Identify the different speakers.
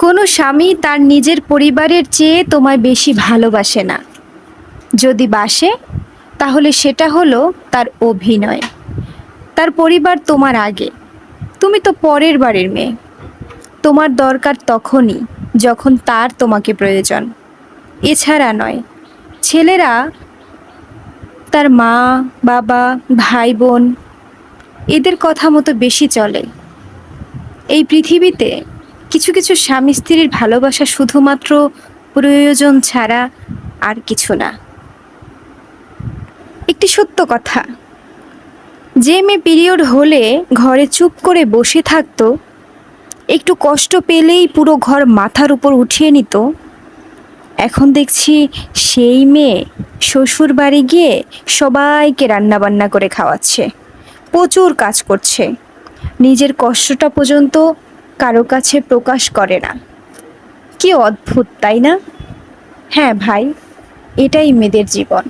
Speaker 1: কোনো স্বামী তার নিজের পরিবারের চেয়ে তোমায় বেশি ভালোবাসে না। যদি বাসে, তাহলে সেটা হলো তার অভিনয়। তার পরিবার তোমার আগে, তুমি তো পরের বাড়ির মেয়ে। তোমার দরকার তখনই যখন তার তোমাকে প্রয়োজন, এছাড়া নয়। ছেলেরা তার মা, বাবা, ভাই বোন এদের কথা মতো বেশি চলে। এই পৃথিবীতে কিছু কিছু স্বামী স্ত্রীর ভালোবাসা শুধুমাত্র প্রয়োজন ছাড়া আর কিছু না। একটি সত্য কথা, যে মেয়ে পিরিয়ড হলে ঘরে চুপ করে বসে থাকতো, একটু কষ্ট পেলেই পুরো ঘর মাথার উপর উঠিয়ে নিত, এখন দেখছি সেই মেয়ে শ্বশুর বাড়ি গিয়ে সবাইকে রান্নাবান্না করে খাওয়াচ্ছে, প্রচুর কাজ করছে, নিজের কষ্টটা পর্যন্ত কারো কাছে প্রকাশ করে না। কি অদ্ভুত, তাই না? হ্যাঁ ভাই, এটাই মেয়েদের জীবন।